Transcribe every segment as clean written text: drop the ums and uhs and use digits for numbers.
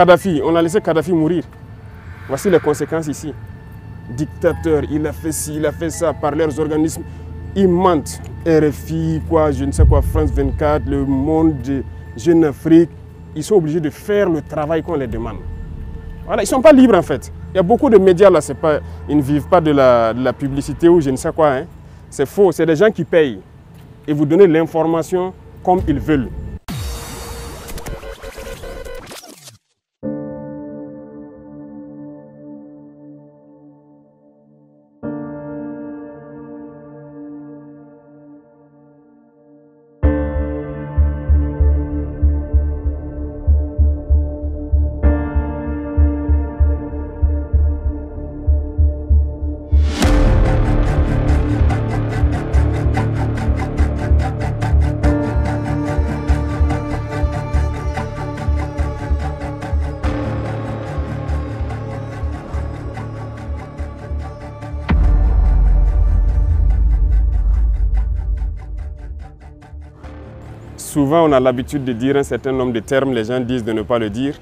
Kadhafi, on a laissé Kadhafi mourir. Voici les conséquences ici. Dictateur, il a fait ci, il a fait ça par leurs organismes. Ils mentent. RFI, quoi, je ne sais quoi, France 24, Le Monde, Jeune Afrique. Ils sont obligés de faire le travail qu'on les demande. Voilà, ils ne sont pas libres en fait. Il y a beaucoup de médias là, ils ne vivent pas de la publicité ou je ne sais quoi. Hein. C'est faux, c'est des gens qui payent. Et vous donnez l'information comme ils veulent. Souvent, on a l'habitude de dire un certain nombre de termes, les gens disent de ne pas le dire.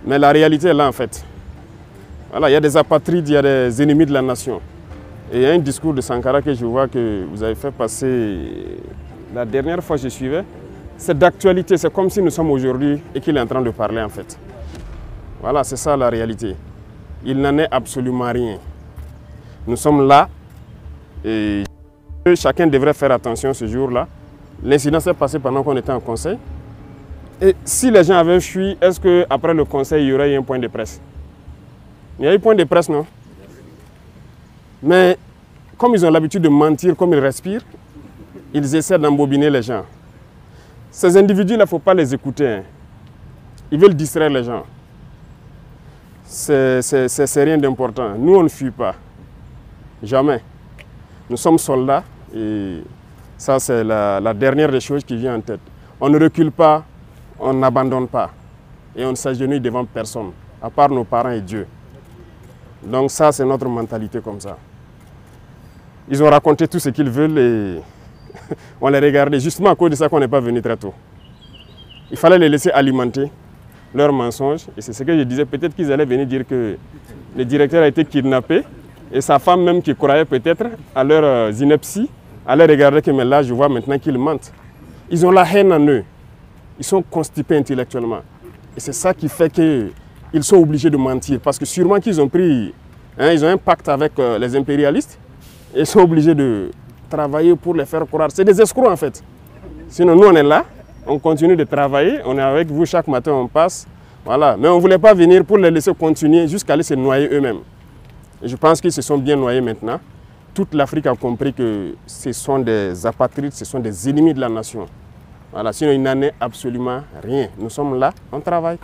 Mais la réalité est là, en fait. Voilà, il y a des apatrides, il y a des ennemis de la nation. Et il y a un discours de Sankara que je vois que vous avez fait passer la dernière fois que je suivais. C'est d'actualité, c'est comme si nous sommes aujourd'hui et qu'il est en train de parler, en fait. Voilà, c'est ça la réalité. Il n'en est absolument rien. Nous sommes là et chacun devrait faire attention ce jour-là. L'incident s'est passé pendant qu'on était en conseil. Et si les gens avaient fui, est-ce qu'après le conseil, il y aurait eu un point de presse? Il y a eu point de presse, non? Mais comme ils ont l'habitude de mentir, comme ils respirent, ils essaient d'embobiner les gens. Ces individus-là, il ne faut pas les écouter. Hein. Ils veulent distraire les gens. C'est rien d'important. Nous, on ne fuit pas. Jamais. Nous sommes soldats et ça, c'est la dernière des choses qui vient en tête. On ne recule pas, on n'abandonne pas. Et on ne s'agenouille devant personne, à part nos parents et Dieu. Donc ça, c'est notre mentalité comme ça. Ils ont raconté tout ce qu'ils veulent et on les regardait. Justement à cause de ça qu'on n'est pas venu très tôt. Il fallait les laisser alimenter leurs mensonges. Et c'est ce que je disais, peut-être qu'ils allaient venir dire que le directeur a été kidnappé. Et sa femme même qui croyait peut-être à leurs inepties, allez regarder que mais là, je vois maintenant qu'ils mentent. Ils ont la haine en eux. Ils sont constipés intellectuellement. Et c'est ça qui fait qu'ils sont obligés de mentir. Parce que sûrement qu'ils ont pris, ils ont un pacte avec les impérialistes. Et ils sont obligés de travailler pour les faire croire. C'est des escrocs en fait. Sinon, nous, on est là, on continue de travailler. On est avec vous chaque matin, on passe. Voilà. Mais on ne voulait pas venir pour les laisser continuer jusqu'à aller se noyer eux-mêmes. Et je pense qu'ils se sont bien noyés maintenant. Toute l'Afrique a compris que ce sont des apatrides, ce sont des ennemis de la nation. Voilà, sinon il n'en est absolument rien. Nous sommes là, on travaille.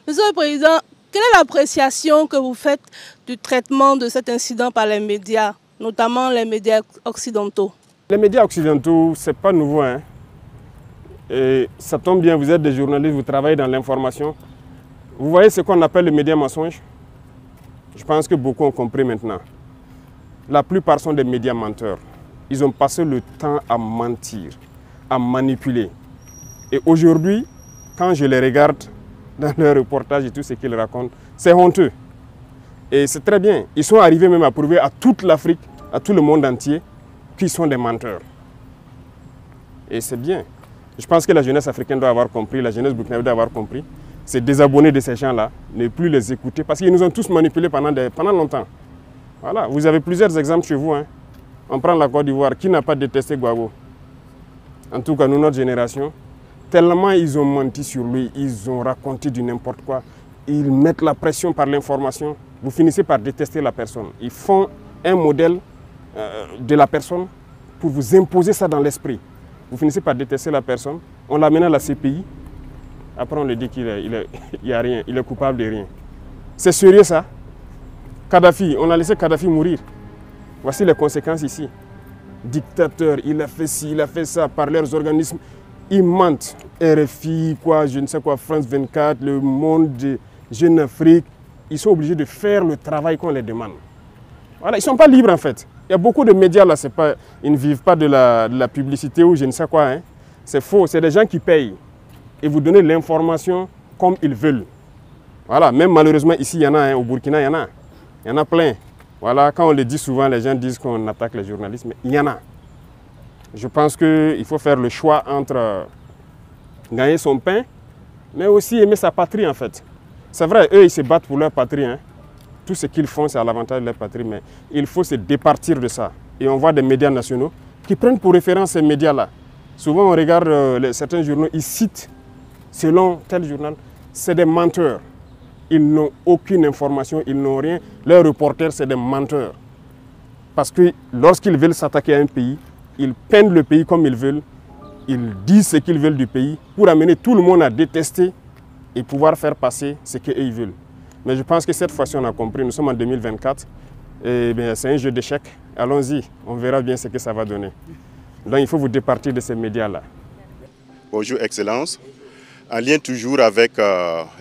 Monsieur le Président, quelle est l'appréciation que vous faites du traitement de cet incident par les médias, notamment les médias occidentaux? Les médias occidentaux, ce n'est pas nouveau. Hein? Et ça tombe bien, vous êtes des journalistes, vous travaillez dans l'information. Vous voyez ce qu'on appelle le média mensonge? Je pense que beaucoup ont compris maintenant. La plupart sont des médias menteurs. Ils ont passé le temps à mentir, à manipuler. Et aujourd'hui, quand je les regarde dans leurs reportages et tout ce qu'ils racontent, c'est honteux. Et c'est très bien. Ils sont arrivés même à prouver à toute l'Afrique, à tout le monde entier, qu'ils sont des menteurs. Et c'est bien. Je pense que la jeunesse africaine doit avoir compris, la jeunesse burkinabé doit avoir compris. C'est désabonner de ces gens-là, ne plus les écouter, parce qu'ils nous ont tous manipulés pendant longtemps. Voilà, vous avez plusieurs exemples chez vous. Hein. On prend la Côte d'Ivoire. Qui n'a pas détesté Gbagbo? En tout cas, nous, notre génération, tellement ils ont menti sur lui, ils ont raconté du n'importe quoi. Ils mettent la pression par l'information. Vous finissez par détester la personne. Ils font un modèle de la personne pour vous imposer ça dans l'esprit. Vous finissez par détester la personne. On l'amène à la CPI. Après, on lui dit qu'il n'y a rien. Il est coupable de rien. C'est sérieux, ça? Kadhafi, on a laissé Kadhafi mourir. Voici les conséquences ici. Dictateur, il a fait ci, il a fait ça par leurs organismes. Ils mentent. RFI, quoi, je ne sais quoi, France 24, Le Monde, Jeune Afrique. Ils sont obligés de faire le travail qu'on les demande. Voilà, ils ne sont pas libres en fait. Il y a beaucoup de médias là, ils ne vivent pas de la publicité ou je ne sais quoi. Hein. C'est faux, c'est des gens qui payent. Et vous donnez l'information comme ils veulent. Voilà, même malheureusement ici, il y en a, au Burkina, il y en a plein. Voilà, quand on le dit souvent, les gens disent qu'on attaque les journalistes, mais il y en a. Je pense qu'il faut faire le choix entre gagner son pain, mais aussi aimer sa patrie en fait. C'est vrai, eux, ils se battent pour leur patrie. Hein. Tout ce qu'ils font, c'est à l'avantage de leur patrie, mais il faut se départir de ça. Et on voit des médias nationaux qui prennent pour référence ces médias-là. Souvent, on regarde certains journaux, ils citent, selon tel journal, c'est des menteurs. Ils n'ont aucune information, ils n'ont rien. Leurs reporters, c'est des menteurs. Parce que lorsqu'ils veulent s'attaquer à un pays, ils peignent le pays comme ils veulent. Ils disent ce qu'ils veulent du pays pour amener tout le monde à détester et pouvoir faire passer ce qu'ils veulent. Mais je pense que cette fois-ci, on a compris, nous sommes en 2024. Et c'est un jeu d'échecs. Allons-y, on verra bien ce que ça va donner. Donc il faut vous départir de ces médias-là. Bonjour, Excellence. En lien toujours avec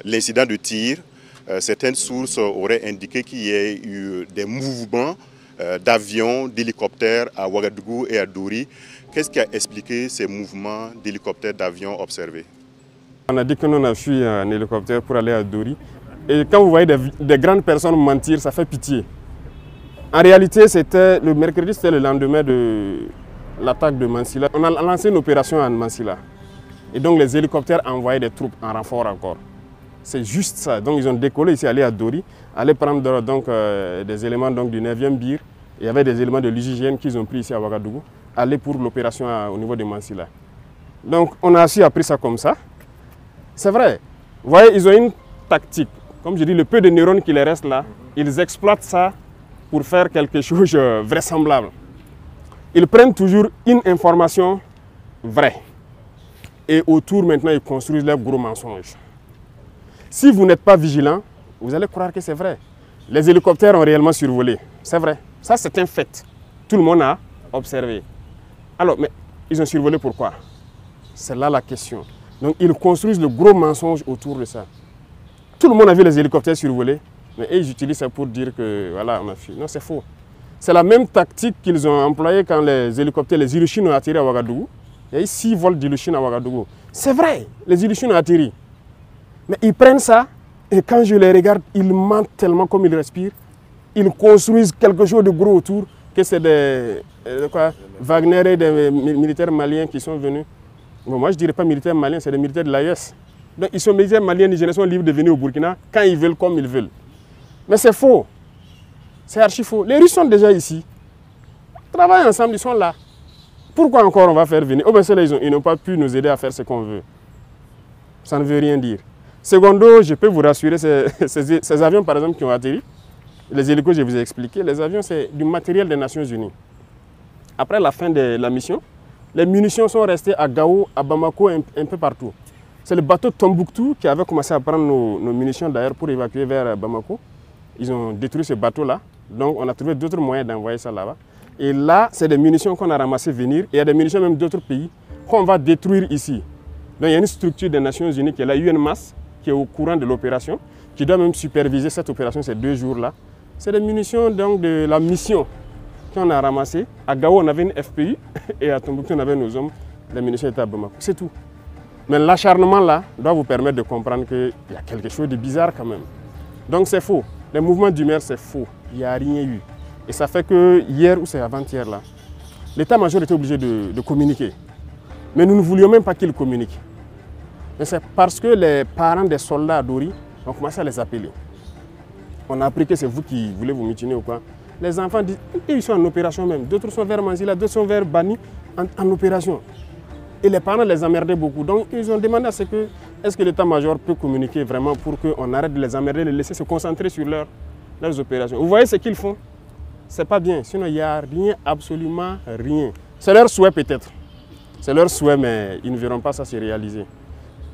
l'incident de tir, certaines sources auraient indiqué qu'il y ait eu des mouvements d'avions, d'hélicoptères à Ouagadougou et à Dori. Qu'est-ce qui a expliqué ces mouvements d'hélicoptères, d'avions observés? On a dit que nous on a fui un hélicoptère pour aller à Dori. Et quand vous voyez des grandes personnes mentir, ça fait pitié. En réalité, c'était le mercredi, c'était le lendemain de l'attaque de Mansilla. On a lancé une opération à Mansilla. Et donc les hélicoptères envoyaient des troupes en renfort encore. C'est juste ça. Donc ils ont décollé ici, aller à Dori, aller prendre donc, des éléments donc, du 9e BIR. Il y avait des éléments de l'UGGN qu'ils ont pris ici à Ouagadougou, aller pour l'opération au niveau de Mansilla. Donc on a aussi appris ça comme ça. C'est vrai. Vous voyez, ils ont une tactique. Comme je dis, le peu de neurones qui les restent là, ils exploitent ça pour faire quelque chose de vraisemblable. Ils prennent toujours une information vraie. Et autour, maintenant, ils construisent leurs gros mensonges. Si vous n'êtes pas vigilant, vous allez croire que c'est vrai. Les hélicoptères ont réellement survolé. C'est vrai. Ça, c'est un fait. Tout le monde a observé. Alors, mais ils ont survolé pourquoi? C'est là la question. Donc, ils construisent le gros mensonge autour de ça. Tout le monde a vu les hélicoptères survoler, mais ils utilisent ça pour dire que, voilà, on a fui. Non, c'est faux. C'est la même tactique qu'ils ont employée quand les hélicoptères, les Ilyushin ont atterri à Ouagadougou. Il y a eu 6 vols d'Ilyushin à Ouagadougou. C'est vrai, les Ilyushin ont atterri. Mais ils prennent ça, et quand je les regarde, ils mentent tellement comme ils respirent. Ils construisent quelque chose de gros autour, que c'est des Wagner et des militaires maliens qui sont venus. Bon, moi, je ne dirais pas militaires maliens, c'est des militaires de l'AES. Donc, ils sont militaires maliens, nigériens, sont libres de venir au Burkina quand ils veulent, comme ils veulent. Mais c'est faux. C'est archi faux. Les Russes sont déjà ici. Ils travaillent ensemble, ils sont là. Pourquoi encore on va faire venir? Oh ben c'est là, ils n'ont pas pu nous aider à faire ce qu'on veut. Ça ne veut rien dire. Secondo, je peux vous rassurer, ces avions par exemple qui ont atterri, les hélicos, je vous ai expliqué, les avions c'est du matériel des Nations Unies. Après la fin de la mission, les munitions sont restées à Gao, à Bamako, un peu partout. C'est le bateau Tombouctou qui avait commencé à prendre nos munitions d'ailleurs pour évacuer vers Bamako. Ils ont détruit ce bateau-là, donc on a trouvé d'autres moyens d'envoyer ça là-bas. Et là, c'est des munitions qu'on a ramassées venir, et il y a des munitions même d'autres pays qu'on va détruire ici. Donc il y a une structure des Nations Unies qui est la UNMAS, qui est au courant de l'opération, qui doit même superviser cette opération ces 2 jours-là. C'est des munitions donc, de la mission qu'on a ramassées. À Gao, on avait une FPI, et à Tombouctou, on avait nos hommes. Les munitions étaient à Bamako. C'est tout. Mais l'acharnement là doit vous permettre de comprendre qu'il y a quelque chose de bizarre quand même. Donc c'est faux. Les mouvements d'humeur, c'est faux. Il n'y a rien eu. Et ça fait que hier ou c'est avant-hier là, l'état-major était obligé de communiquer. Mais nous ne voulions même pas qu'il communique. Mais c'est parce que les parents des soldats à Dori ont commencé à les appeler. On a appris que c'est vous qui voulez vous mutiner ou quoi. Les enfants disent, ils sont en opération même. D'autres sont vers Manzila, d'autres sont vers Bani en opération. Et les parents les emmerdaient beaucoup. Donc ils ont demandé à ce que, est-ce que l'état-major peut communiquer vraiment pour qu'on arrête de les emmerder, de les laisser se concentrer sur leurs opérations. Vous voyez ce qu'ils font? C'est pas bien. Sinon, il n'y a rien, absolument rien. C'est leur souhait peut-être. C'est leur souhait, mais ils ne verront pas ça se réaliser.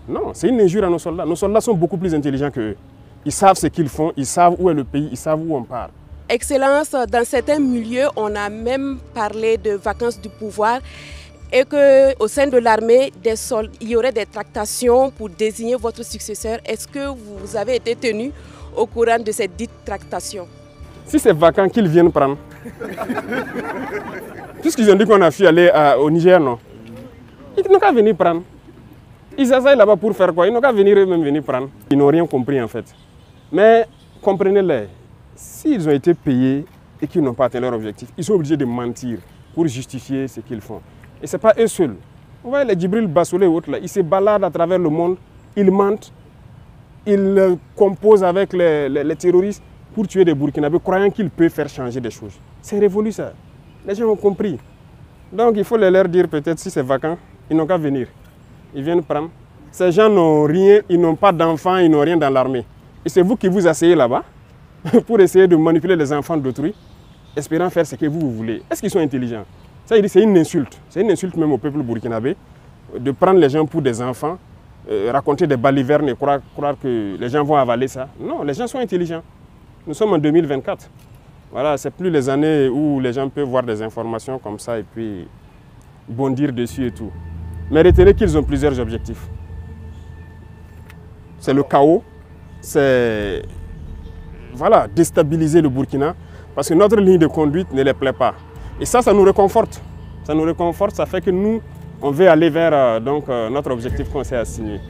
Non, c'est une injure à nos soldats. Nos soldats sont beaucoup plus intelligents qu'eux. Ils savent ce qu'ils font, ils savent où est le pays, ils savent où on part. Excellence, dans certains milieux, on a même parlé de vacances du pouvoir et qu'au sein de l'armée, il y aurait des tractations pour désigner votre successeur. Est-ce que vous avez été tenu au courant de cette dite tractation? Si c'est vacant, qu'ils viennent prendre. Puisqu'ils ont dit qu'on a fui aller au Niger, non? Ils n'ont qu'à venir prendre. Ils essayent là-bas pour faire quoi? Ils n'ont qu'à venir eux-mêmes venir prendre. Ils n'ont rien compris en fait. Mais comprenez-les, s'ils ont été payés et qu'ils n'ont pas atteint leur objectif, ils sont obligés de mentir pour justifier ce qu'ils font. Et ce n'est pas eux seuls. Vous voyez les Djibril Bassolé et autres, là, ils se baladent à travers le monde, ils mentent, ils composent avec les terroristes pour tuer des Burkinabés, croyant qu'ils peuvent faire changer des choses. C'est révolu ça. Les gens ont compris. Donc il faut leur dire peut-être si c'est vacant, ils n'ont qu'à venir. Ils viennent prendre. Ces gens n'ont rien, ils n'ont pas d'enfants, ils n'ont rien dans l'armée. Et c'est vous qui vous asseyez là-bas pour essayer de manipuler les enfants d'autrui, espérant faire ce que vous voulez. Est-ce qu'ils sont intelligents? Ça, c'est une insulte. C'est une insulte même au peuple burkinabé de prendre les gens pour des enfants, raconter des balivernes et croire que les gens vont avaler ça. Non, les gens sont intelligents. Nous sommes en 2024. Voilà, c'est plus les années où les gens peuvent voir des informations comme ça et puis bondir dessus et tout. Mais retenez qu'ils ont plusieurs objectifs. C'est le chaos, c'est voilà, déstabiliser le Burkina parce que notre ligne de conduite ne les plaît pas. Et ça nous réconforte. Ça nous réconforte, ça fait que nous, on veut aller vers notre objectif qu'on s'est assigné.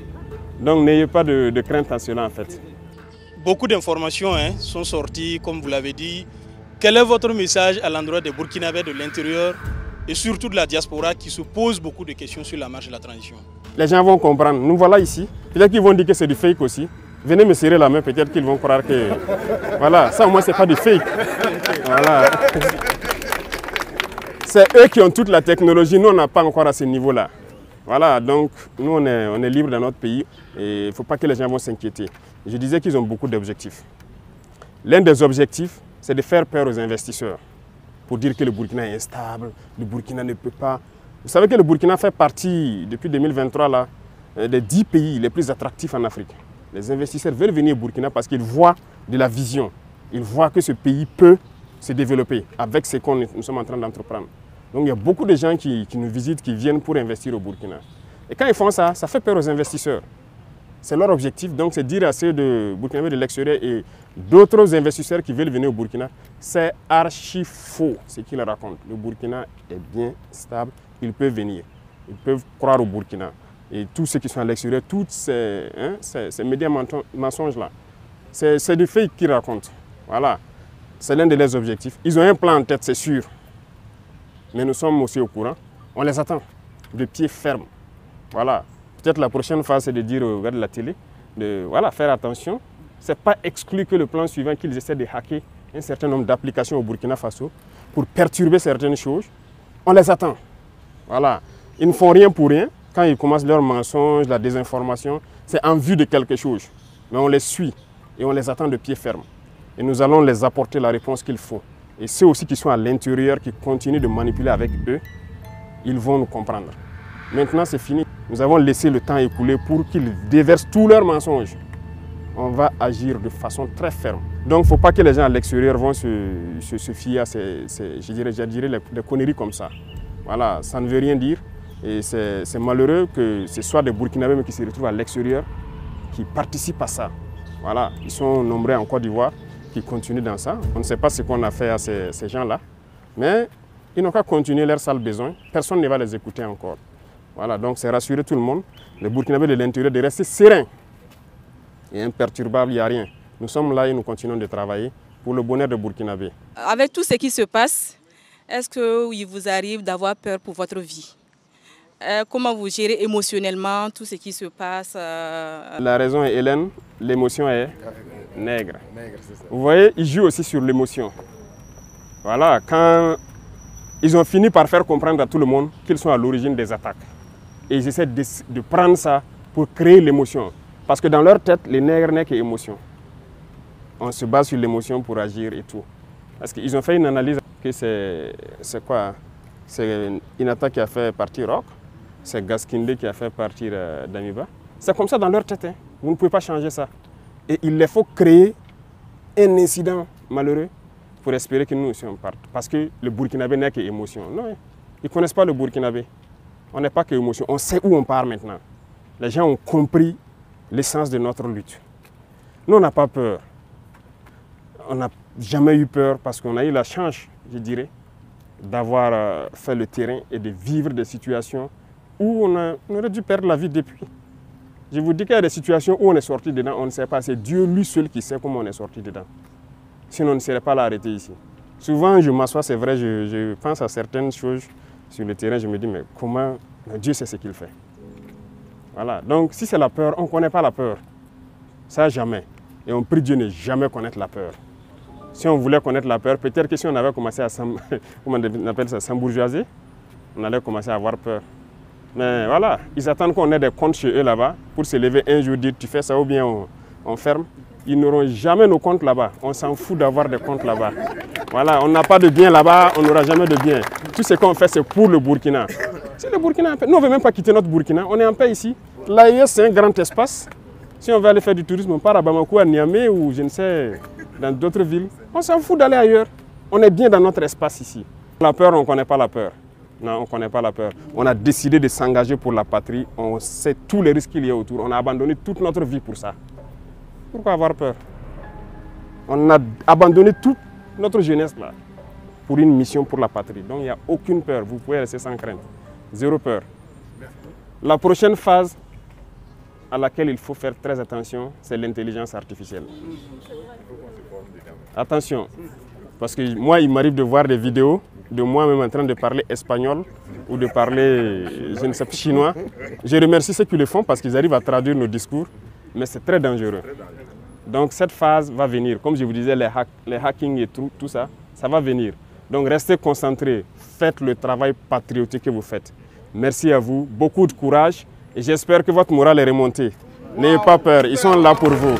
Donc n'ayez pas de crainte à cela en fait. Beaucoup d'informations sont sorties, comme vous l'avez dit. Quel est votre message à l'endroit des Burkinabés de l'intérieur et surtout de la diaspora qui se pose beaucoup de questions sur la marche de la transition? Les gens vont comprendre. Nous voilà ici. Peut-être qu'ils vont dire que c'est du fake aussi. Venez me serrer la main, peut-être qu'ils vont croire que... Voilà, ça au moins c'est pas du fake. Voilà. C'est eux qui ont toute la technologie, nous on n'a pas encore à ce niveau-là. Voilà, donc nous on est libre dans notre pays et il ne faut pas que les gens vont s'inquiéter. Je disais qu'ils ont beaucoup d'objectifs. L'un des objectifs, c'est de faire peur aux investisseurs pour dire que le Burkina est instable, le Burkina ne peut pas... Vous savez que le Burkina fait partie, depuis 2023, là, des 10 pays les plus attractifs en Afrique. Les investisseurs veulent venir au Burkina parce qu'ils voient de la vision. Ils voient que ce pays peut se développer avec ce que nous sommes en train d'entreprendre. Donc il y a beaucoup de gens qui nous visitent, qui viennent pour investir au Burkina. Et quand ils font ça, ça fait peur aux investisseurs. C'est leur objectif, donc c'est dire à ceux de Burkinabés de l'extérieur et d'autres investisseurs qui veulent venir au Burkina, c'est archi faux ce qu'ils racontent. Le Burkina est bien stable, ils peuvent venir, ils peuvent croire au Burkina. Et tous ceux qui sont à l'extérieur, tous ces médias mensonges-là, c'est du fake qu'ils racontent. Voilà, c'est l'un de leurs objectifs. Ils ont un plan en tête, c'est sûr. Mais nous sommes aussi au courant. On les attend de pied ferme. Voilà. Peut-être la prochaine phase, c'est de dire aux gars de la télé, de voilà, faire attention. Ce n'est pas exclu que le plan suivant, qu'ils essaient de hacker un certain nombre d'applications au Burkina Faso pour perturber certaines choses. On les attend. Voilà. Ils ne font rien pour rien. Quand ils commencent leurs mensonges, la désinformation, c'est en vue de quelque chose. Mais on les suit et on les attend de pied ferme. Et nous allons les apporter la réponse qu'il faut. Et ceux aussi qui sont à l'intérieur, qui continuent de manipuler avec eux, ils vont nous comprendre. Maintenant, c'est fini. Nous avons laissé le temps écouler pour qu'ils déversent tous leurs mensonges. On va agir de façon très ferme. Donc, il ne faut pas que les gens à l'extérieur vont se fier à je dirais des conneries comme ça. Voilà, ça ne veut rien dire. Et c'est malheureux que ce soit des Burkinabés qui se retrouvent à l'extérieur, qui participent à ça. Voilà, ils sont nombreux en Côte d'Ivoire, qui continuent dans ça. On ne sait pas ce qu'on a fait à ces gens-là, mais ils n'ont qu'à continuer leur sale besoin. Personne ne va les écouter encore. Voilà, donc c'est rassurer tout le monde, les Burkinabés de l'intérieur, de rester sereins et imperturbables, il n'y a rien. Nous sommes là et nous continuons de travailler pour le bonheur des Burkinabés. Avec tout ce qui se passe, est-ce qu'il vous arrive d'avoir peur pour votre vie? Comment vous gérez émotionnellement tout ce qui se passe? La raison est Hélène, l'émotion est nègre. Vous voyez, ils jouent aussi sur l'émotion. Voilà, quand ils ont fini par faire comprendre à tout le monde qu'ils sont à l'origine des attaques. Et ils essaient de prendre ça pour créer l'émotion. Parce que dans leur tête, les nègres n'est qu'émotion. On se base sur l'émotion pour agir et tout. Parce qu'ils ont fait une analyse que c'est quoi? C'est Inata qui a fait partir Rock. C'est Gaskinde qui a fait partir Damiba. C'est comme ça dans leur tête. Hein. Vous ne pouvez pas changer ça. Et il les faut créer un incident malheureux pour espérer que nous aussi on parte. Parce que le Burkinabé n'est qu'émotion. Non, ils ne connaissent pas le Burkinabé. On n'est pas qu'émotion. On sait où on part maintenant. Les gens ont compris l'essence de notre lutte. Nous, on n'a pas peur. On n'a jamais eu peur parce qu'on a eu la chance, je dirais, d'avoir fait le terrain et de vivre des situations où on aurait dû perdre la vie depuis. Je vous dis qu'il y a des situations où on est sorti dedans, on ne sait pas. C'est Dieu lui seul qui sait comment on est sorti dedans. Sinon, on ne serait pas là arrêté ici. Souvent, je m'assois, c'est vrai, je pense à certaines choses sur le terrain. Je me dis, mais comment Dieu sait ce qu'il fait. Voilà. Donc, si c'est la peur, on ne connaît pas la peur. Ça, jamais. Et on prie Dieu ne jamais connaître la peur. Si on voulait connaître la peur, peut-être que si on avait commencé à s'embourgeoiser, on allait commencer à avoir peur. Mais voilà, ils attendent qu'on ait des comptes chez eux là-bas pour se lever un jour, dire tu fais ça ou bien on ferme. Ils n'auront jamais nos comptes là-bas. On s'en fout d'avoir des comptes là-bas. Voilà, on n'a pas de bien là-bas, on n'aura jamais de bien. Tout ce qu'on fait, c'est pour le Burkina. Si le Burkina est en paix, nous on ne veut même pas quitter notre Burkina, on est en paix ici. L'AES, c'est un grand espace. Si on veut aller faire du tourisme, on part à Bamako, à Niamey ou je ne sais, dans d'autres villes. On s'en fout d'aller ailleurs. On est bien dans notre espace ici. La peur, on ne connaît pas la peur. Non, on ne connaît pas la peur. On a décidé de s'engager pour la patrie. On sait tous les risques qu'il y a autour. On a abandonné toute notre vie pour ça. Pourquoi avoir peur? On a abandonné toute notre jeunesse là pour une mission pour la patrie. Donc il n'y a aucune peur. Vous pouvez rester sans crainte. Zéro peur. La prochaine phase à laquelle il faut faire très attention, c'est l'intelligence artificielle. Attention, parce que moi, il m'arrive de voir des vidéos de moi-même en train de parler espagnol ou de parler, je ne sais pas, chinois. Je remercie ceux qui le font parce qu'ils arrivent à traduire nos discours, mais c'est très dangereux. Donc cette phase va venir. Comme je vous disais, les hackings et tout ça, ça va venir. Donc restez concentrés, faites le travail patriotique que vous faites. Merci à vous, beaucoup de courage et j'espère que votre morale est remontée. N'ayez pas peur, ils sont là pour vous.